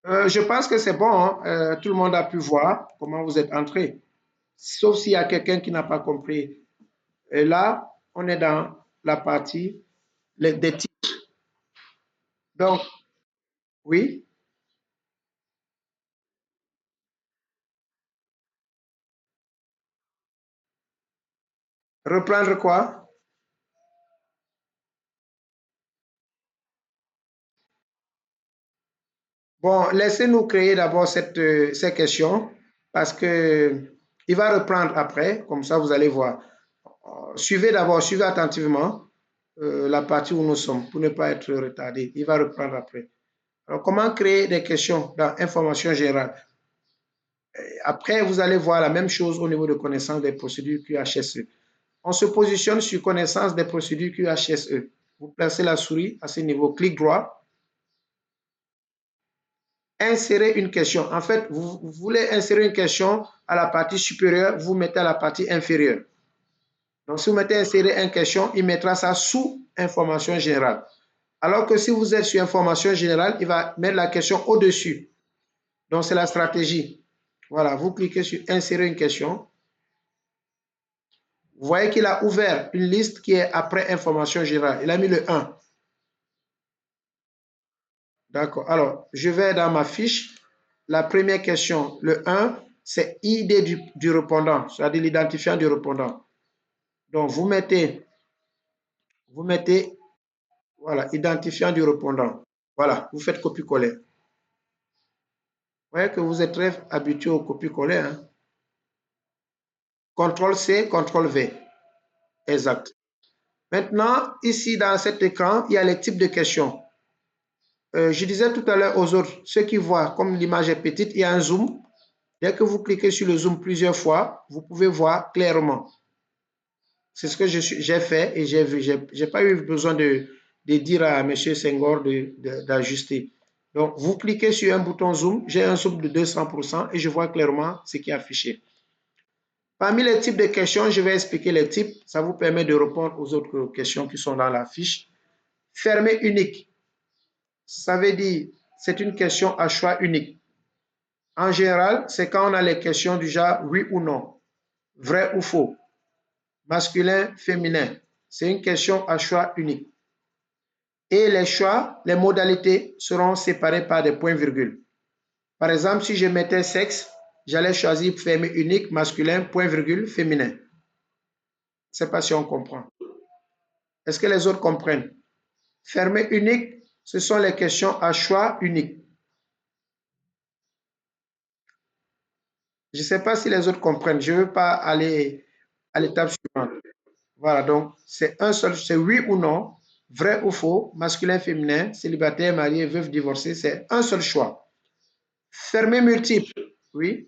Je pense que c'est bon, hein. Tout le monde a pu voir comment vous êtes entré, sauf s'il y a quelqu'un qui n'a pas compris. Et là, on est dans la partie des titres. Donc, oui, reprendre quoi? Bon, laissez-nous créer d'abord ces questions parce que il va reprendre après, comme ça vous allez voir. Suivez d'abord, suivez attentivement la partie où nous sommes pour ne pas être retardé. Il va reprendre après. Alors, comment créer des questions dans information générale? Après, vous allez voir la même chose au niveau de connaissance des procédures QHSE. On se positionne sur connaissance des procédures QHSE. Vous placez la souris à ce niveau, clic droit, insérer une question. En fait, vous voulez insérer une question à la partie supérieure, vous mettez à la partie inférieure. Donc, si vous mettez insérer une question, il mettra ça sous information générale. Alors que si vous êtes sur information générale, il va mettre la question au-dessus. Donc, c'est la stratégie. Voilà, vous cliquez sur insérer une question. Vous voyez qu'il a ouvert une liste qui est après information générale. Il a mis le 1. D'accord. Alors, je vais dans ma fiche. La première question, le 1, c'est ID du répondant, c'est-à-dire l'identifiant du répondant. Donc, vous mettez, voilà, identifiant du répondant. Voilà, vous faites copier-coller. Vous voyez que vous êtes très habitué au copier-coller, hein? CTRL-C, CTRL-V. Exact. Maintenant, ici, dans cet écran, il y a les types de questions. Je disais tout à l'heure aux autres, ceux qui voient, comme l'image est petite, il y a un zoom. Dès que vous cliquez sur le zoom plusieurs fois, vous pouvez voir clairement. C'est ce que j'ai fait et j'ai vu. Je n'ai pas eu besoin de dire à M. Senghor d'ajuster. Donc, vous cliquez sur un bouton zoom, j'ai un zoom de 200% et je vois clairement ce qui est affiché. Parmi les types de questions, je vais expliquer les types. Ça vous permet de répondre aux autres questions qui sont dans la fiche. Fermé unique. Ça veut dire, c'est une question à choix unique. En général, c'est quand on a les questions du genre oui ou non, vrai ou faux, masculin, féminin. C'est une question à choix unique. Et les choix, les modalités seront séparées par des points-virgules. Par exemple, si je mettais sexe, j'allais choisir fermé unique, masculin, point-virgule, féminin. Je ne sais pas si on comprend. Est-ce que les autres comprennent? Fermé unique, ce sont les questions à choix unique. Je ne sais pas si les autres comprennent. Je ne veux pas aller à l'étape suivante. Voilà, donc c'est un seul, c'est oui ou non, vrai ou faux, masculin, féminin, célibataire, marié, veuf, divorcé, c'est un seul choix. Fermé multiple, oui.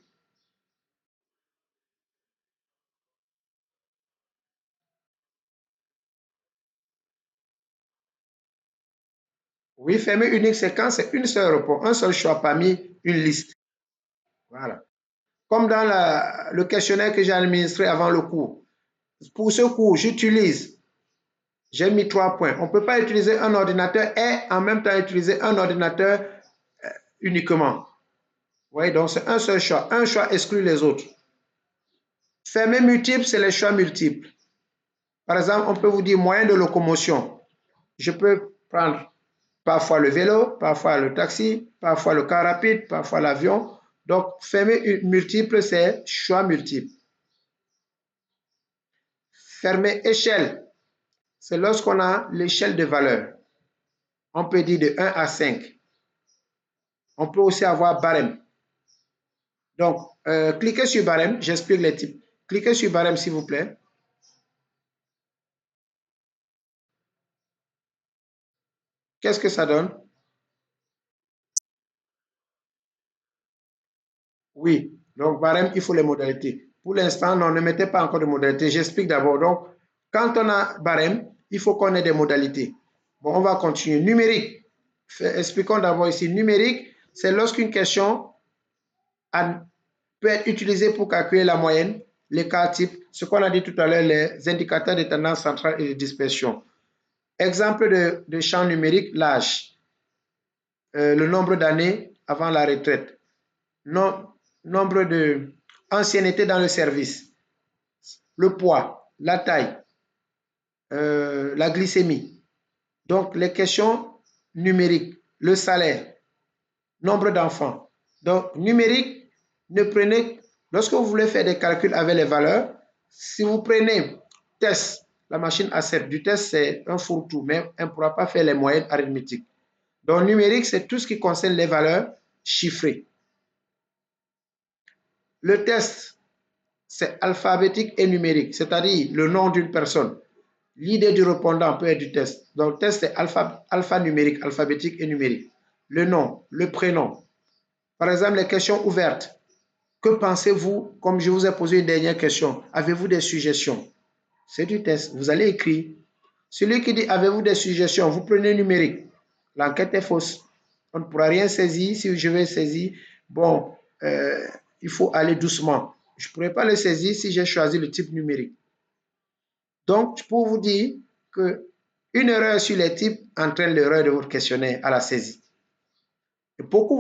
Oui, fermé unique, c'est quand c'est une seule réponse, un seul choix parmi une liste. Voilà. Comme dans le questionnaire que j'ai administré avant le cours. Pour ce cours, j'utilise, j'ai mis 3 points. On ne peut pas utiliser un ordinateur et en même temps utiliser un ordinateur uniquement. Vous voyez, donc c'est un seul choix. Un choix exclut les autres. Fermé multiple, c'est les choix multiples. Par exemple, on peut vous dire moyen de locomotion. Je peux prendre parfois le vélo, parfois le taxi, parfois le car rapide, parfois l'avion. Donc, fermé multiple, c'est choix multiple. Fermé échelle, c'est lorsqu'on a l'échelle de valeur. On peut dire de 1 à 5. On peut aussi avoir barème. Donc, cliquez sur barème, j'explique les types. Cliquez sur barème, s'il vous plaît. Qu'est-ce que ça donne? Oui, donc barème, il faut les modalités. Pour l'instant, non, ne mettez pas encore de modalités. J'explique d'abord. Donc, quand on a barème, il faut qu'on ait des modalités. Bon, on va continuer. Numérique. Expliquons d'abord ici. Numérique, c'est lorsqu'une question peut être utilisée pour calculer la moyenne, l'écart type, ce qu'on a dit tout à l'heure, les indicateurs de tendance centrale et de dispersion. Exemple de champ numérique, l'âge, le nombre d'années, avant la retraite, nombre de ancienneté dans le service, le poids, la taille, la glycémie. Donc, les questions numériques, le salaire, nombre d'enfants. Donc, numérique, ne prenez, lorsque vous voulez faire des calculs avec les valeurs, si vous prenez test, la machine accepte. Du test, c'est un fourre-tout, mais elle ne pourra pas faire les moyennes arithmétiques. Donc, numérique, c'est tout ce qui concerne les valeurs chiffrées. Le test, c'est alphabétique et numérique, c'est-à-dire le nom d'une personne. L'idée du répondant peut être du test. Donc, le test, c'est alphanumérique, alphabétique et numérique. Le nom, le prénom. Par exemple, les questions ouvertes. Que pensez-vous, comme je vous ai posé une dernière question, avez-vous des suggestions? C'est du test. Vous allez écrire. Celui qui dit, avez-vous des suggestions? Vous prenez numérique. L'enquête est fausse. On ne pourra rien saisir. Si je vais saisir, bon, il faut aller doucement. Je ne pourrai pas le saisir si j'ai choisi le type numérique. Donc, pour vous dire qu'une erreur sur les types entraîne l'erreur de votre questionnaire à la saisie. Et beaucoup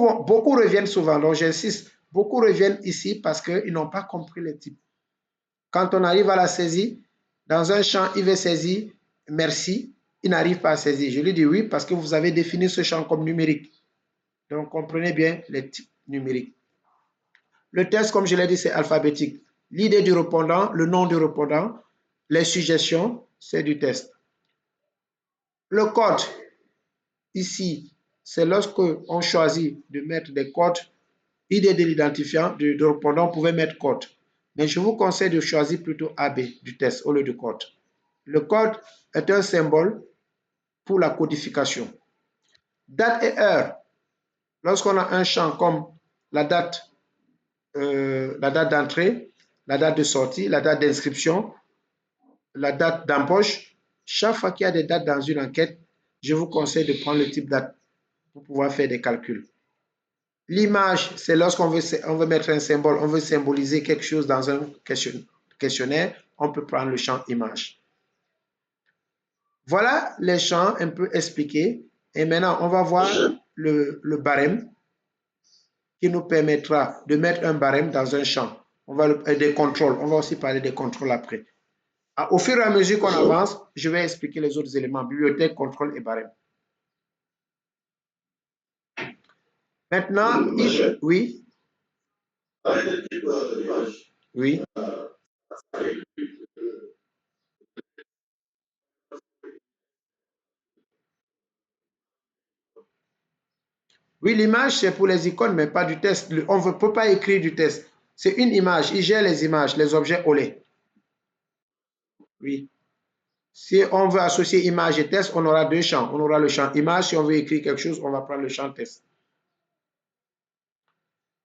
reviennent souvent, donc j'insiste, beaucoup reviennent ici parce qu'ils n'ont pas compris les types. Quand on arrive à la saisie, dans un champ, il veut saisir merci, il n'arrive pas à saisir. Je lui dis oui parce que vous avez défini ce champ comme numérique. Donc, comprenez bien les types numériques. Le test, comme je l'ai dit, c'est alphabétique. L'idée du répondant, le nom du répondant, les suggestions, c'est du test. Le code, ici, c'est lorsque on choisit de mettre des codes. L'idée de l'identifiant, du répondant, vous pouvez mettre code. Mais je vous conseille de choisir plutôt AB du test au lieu du code. Le code est un symbole pour la codification. Date et heure. Lorsqu'on a un champ comme la date d'entrée, la date de sortie, la date d'inscription, la date d'embauche, chaque fois qu'il y a des dates dans une enquête, je vous conseille de prendre le type date pour pouvoir faire des calculs. L'image, c'est lorsqu'on veut mettre un symbole, on veut symboliser quelque chose dans un questionnaire, on peut prendre le champ image. Voilà les champs un peu expliqués. Et maintenant, on va voir le barème qui nous permettra de mettre un barème dans un champ. Des contrôles. On va aussi parler des contrôles après. Au fur et à mesure qu'on avance, je vais expliquer les autres éléments, bibliothèque, contrôle et barème. Maintenant, oui. Oui. Oui, l'image, c'est pour les icônes, mais pas du test. On ne peut pas écrire du test. C'est une image. Il gère les images, les objets OLED. Oui. Si on veut associer image et test, on aura deux champs. On aura le champ image. Si on veut écrire quelque chose, on va prendre le champ test.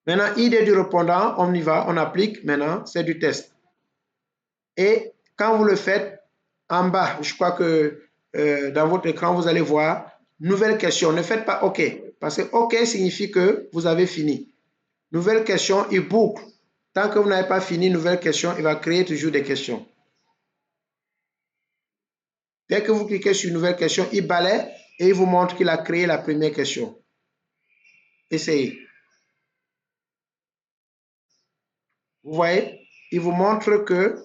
Maintenant, idée du répondant, on y va, on applique. Maintenant, c'est du test. Et quand vous le faites, en bas, je crois que dans votre écran, vous allez voir nouvelle question. Ne faites pas OK. Parce que OK signifie que vous avez fini. Nouvelle question, il boucle. Tant que vous n'avez pas fini, nouvelle question, il va créer toujours des questions. Dès que vous cliquez sur nouvelle question, il balaie et il vous montre qu'il a créé la première question. Essayez. Vous voyez, il vous montre que,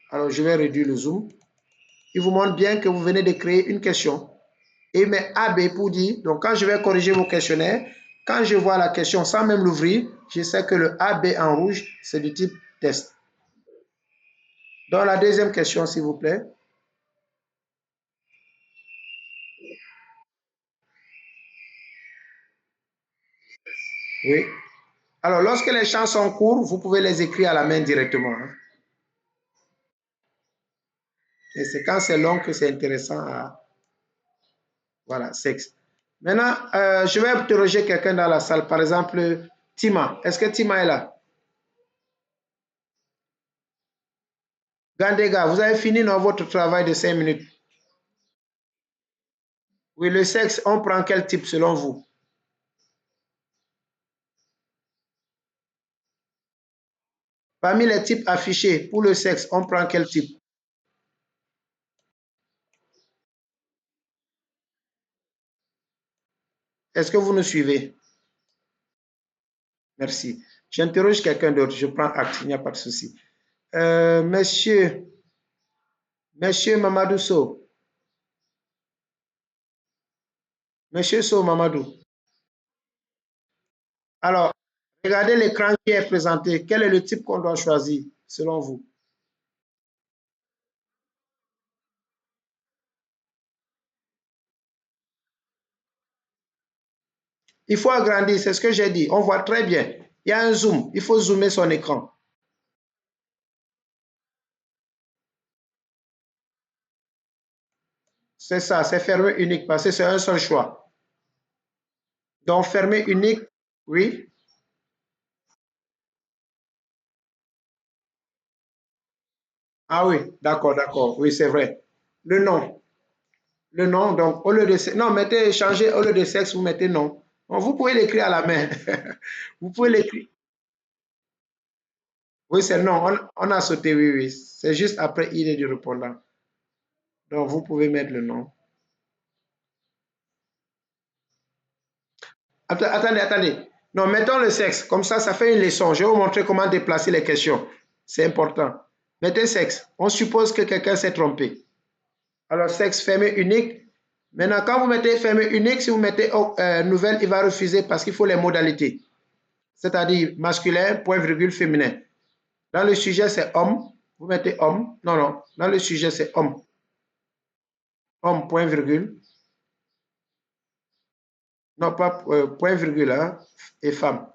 alors je vais réduire le zoom, il vous montre bien que vous venez de créer une question. Et il met AB pour dire, donc quand je vais corriger vos questionnaires, quand je vois la question sans même l'ouvrir, je sais que le AB en rouge, c'est du type test. Dans la deuxième question, s'il vous plaît. Oui. Alors, lorsque les champs sont courts, vous pouvez les écrire à la main directement. Hein. Et c'est quand c'est long que c'est intéressant à... Voilà, sexe. Maintenant, je vais interroger quelqu'un dans la salle. Par exemple, Tima. Est-ce que Tima est là? Gandega, vous avez fini dans votre travail de 5 minutes. Oui, le sexe, on prend quel type selon vous? Parmi les types affichés pour le sexe, on prend quel type? Est-ce que vous nous suivez? Merci. J'interroge quelqu'un d'autre, je prends acte, il n'y a pas de souci. Monsieur Mamadou Sow. Monsieur Sow Mamadou. Alors, regardez l'écran qui est présenté. Quel est le type qu'on doit choisir, selon vous? Il faut agrandir, c'est ce que j'ai dit. On voit très bien. Il y a un zoom. Il faut zoomer son écran. C'est ça, c'est fermé unique parce que c'est un seul choix. Donc, fermé unique, oui. Ah oui, d'accord, d'accord. Oui, c'est vrai. Le nom. Le nom, donc, au lieu de sexe, non, mettez, changez, au lieu de sexe, vous mettez nom. Bon, vous pouvez l'écrire à la main. Vous pouvez l'écrire. Oui, c'est non. On a sauté, oui, oui. C'est juste après il est du répondant. Donc, vous pouvez mettre le nom. Attendez, attendez. Non, mettons le sexe. Comme ça fait une leçon. Je vais vous montrer comment déplacer les questions. C'est important. Mettez sexe. On suppose que quelqu'un s'est trompé. Alors, sexe fermé unique. Maintenant, quand vous mettez fermé unique, si vous mettez nouvelle, il va refuser parce qu'il faut les modalités. C'est-à-dire masculin, point virgule, féminin. Dans le sujet, c'est homme. Vous mettez homme. Non, non. Dans le sujet, c'est homme. Homme, point virgule. Non, pas point virgule, hein, et femme.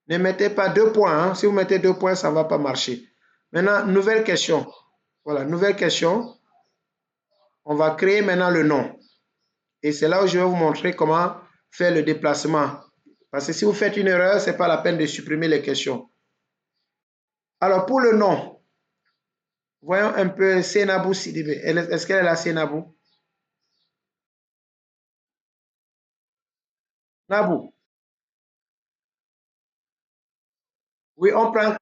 Ne mettez pas deux points, hein. Si vous mettez deux points, ça ne va pas marcher. Maintenant, nouvelle question. Voilà, nouvelle question. On va créer maintenant le nom. Et c'est là où je vais vous montrer comment faire le déplacement. Parce que si vous faites une erreur, ce n'est pas la peine de supprimer les questions. Alors, pour le nom, voyons un peu Senabou Sidibé. Est-ce qu'elle est là, Senabou? Nabou. Oui, on prend.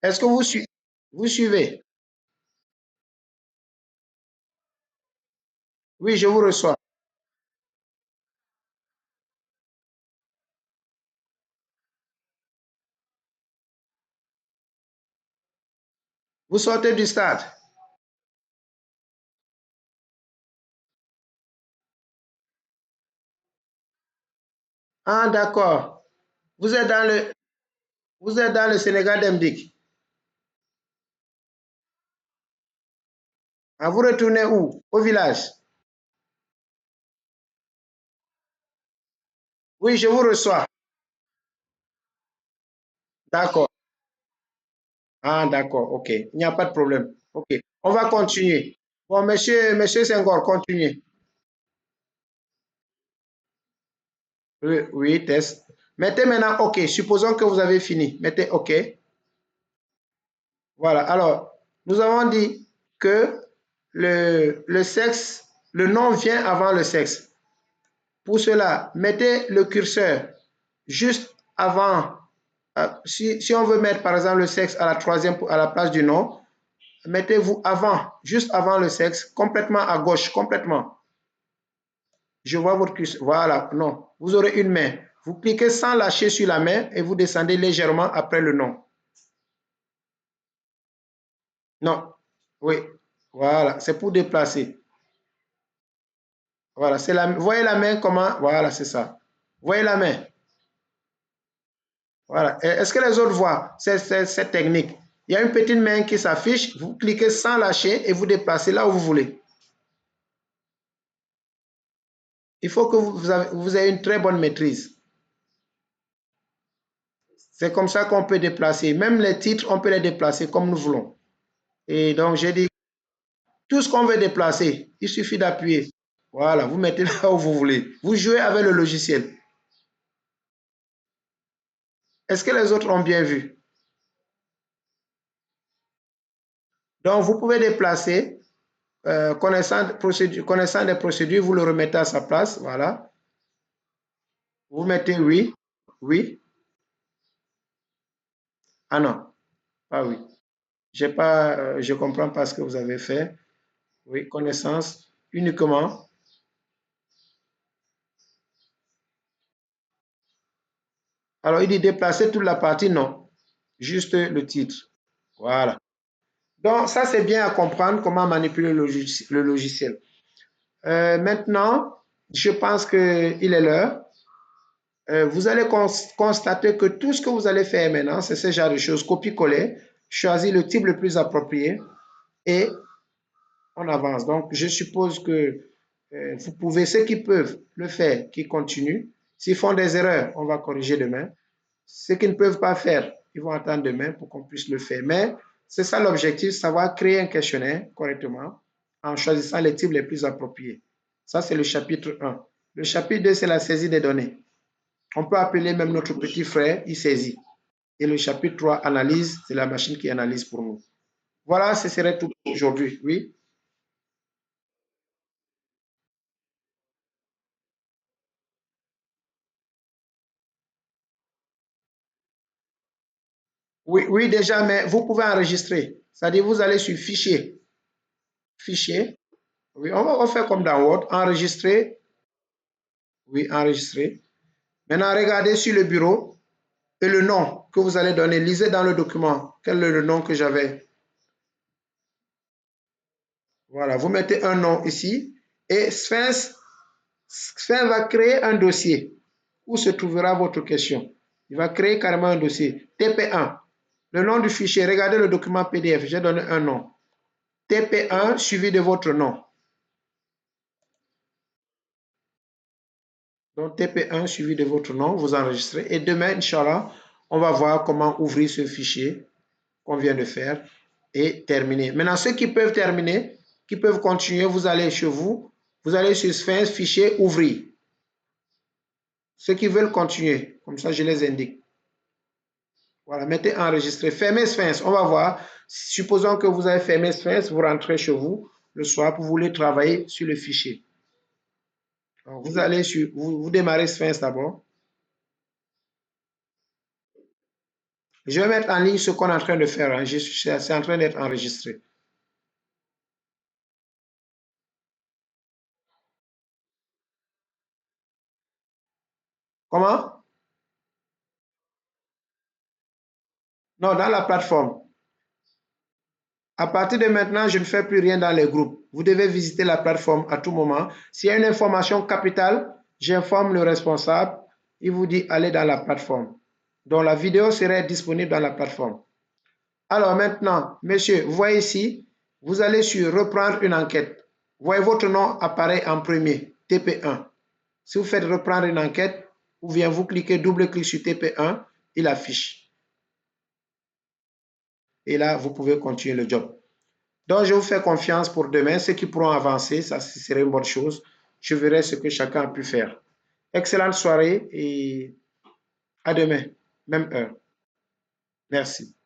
Est-ce que vous suivez? Oui, je vous reçois. Vous sortez du stade. Ah, d'accord. Vous êtes dans le, vous êtes dans le Sénégal d'Emdik. Ah, vous retournez où? Au village. Oui, je vous reçois. D'accord. Ah, d'accord. OK. Il n'y a pas de problème. OK. On va continuer. Bon, monsieur Senghor, continuez. Oui, oui, test. Mettez maintenant OK. Supposons que vous avez fini. Mettez OK. Voilà. Alors, nous avons dit que le sexe, le nom vient avant le sexe. Pour cela, mettez le curseur juste avant. Si on veut mettre par exemple le sexe à la troisième, à la place du nom, mettez-vous avant, juste avant le sexe, complètement à gauche, complètement. Je vois votre curseur. Voilà, non. Vous aurez une main. Vous cliquez sans lâcher sur la main et vous descendez légèrement après le nom. Non. Oui. Voilà, c'est pour déplacer. Voilà, c'est la. Voyez la main comment. Voilà, c'est ça. Voyez la main. Voilà. Est-ce que les autres voient cette technique? Il y a une petite main qui s'affiche. Vous cliquez sans lâcher et vous déplacez là où vous voulez. Il faut que vous ayez une très bonne maîtrise. C'est comme ça qu'on peut déplacer. Même les titres, on peut les déplacer comme nous voulons. Et donc, j'ai dit, tout ce qu'on veut déplacer, il suffit d'appuyer. Voilà, vous mettez là où vous voulez. Vous jouez avec le logiciel. Est-ce que les autres ont bien vu? Donc, vous pouvez déplacer, connaissant des procédures, vous le remettez à sa place. Voilà. Vous mettez oui, oui. Ah non, pas oui. Je ne comprends pas ce que vous avez fait. Oui, connaissance uniquement. Alors, il dit déplacer toute la partie, non. Juste le titre. Voilà. Donc, ça, c'est bien à comprendre comment manipuler le logiciel. Maintenant, je pense qu'il est l'heure. Vous allez constater que tout ce que vous allez faire maintenant, c'est ce genre de choses. Copier-coller, choisir le type le plus approprié et on avance. Donc, je suppose que vous pouvez, ceux qui peuvent le faire, qui continuent. S'ils font des erreurs, on va corriger demain. Ceux qui ne peuvent pas faire, ils vont attendre demain pour qu'on puisse le faire. Mais c'est ça l'objectif, savoir créer un questionnaire correctement en choisissant les types les plus appropriés. Ça, c'est le chapitre 1. Le chapitre 2, c'est la saisie des données. On peut appeler même notre petit frère, il saisit. Et le chapitre 3, analyse, c'est la machine qui analyse pour nous. Voilà, ce serait tout pour aujourd'hui. Oui. Oui, oui, déjà, mais vous pouvez enregistrer. C'est-à-dire, vous allez sur fichier. Fichier. Oui, on va faire comme dans Word. Enregistrer. Oui, enregistrer. Maintenant, regardez sur le bureau et le nom que vous allez donner. Lisez dans le document. Quel est le nom que j'avais? Voilà, vous mettez un nom ici. Et Sphinx va créer un dossier où se trouvera votre question. Il va créer carrément un dossier. TP1. Le nom du fichier. Regardez le document PDF. J'ai donné un nom. TP1 suivi de votre nom. Donc TP1 suivi de votre nom, vous enregistrez. Et demain, Inch'Allah, on va voir comment ouvrir ce fichier qu'on vient de faire et terminer. Maintenant, ceux qui peuvent terminer, qui peuvent continuer, vous allez chez vous, vous allez sur Sphinx, fichier, ouvrir. Ceux qui veulent continuer, comme ça je les indique. Voilà, mettez enregistrer. Fermez Sphinx, on va voir. Supposons que vous avez fermé Sphinx, vous rentrez chez vous le soir, vous voulez travailler sur le fichier. Donc, vous allez sur, vous démarrez Sphinx d'abord. Je vais mettre en ligne ce qu'on est en train de faire. Hein. C'est en train d'être enregistré. Comment? Non, dans la plateforme. À partir de maintenant, je ne fais plus rien dans les groupes. Vous devez visiter la plateforme à tout moment. S'il y a une information capitale, j'informe le responsable. Il vous dit allez dans la plateforme. Donc la vidéo serait disponible dans la plateforme. Alors maintenant, monsieur, vous voyez ici, vous allez sur reprendre une enquête. Vous voyez votre nom apparaît en premier, TP1. Si vous faites reprendre une enquête, ou bien vous cliquez double-clic sur TP1, il affiche. Et là, vous pouvez continuer le job. Donc, je vous fais confiance pour demain. Ceux qui pourront avancer, ça serait une bonne chose. Je verrai ce que chacun a pu faire. Excellente soirée et à demain, même heure. Merci.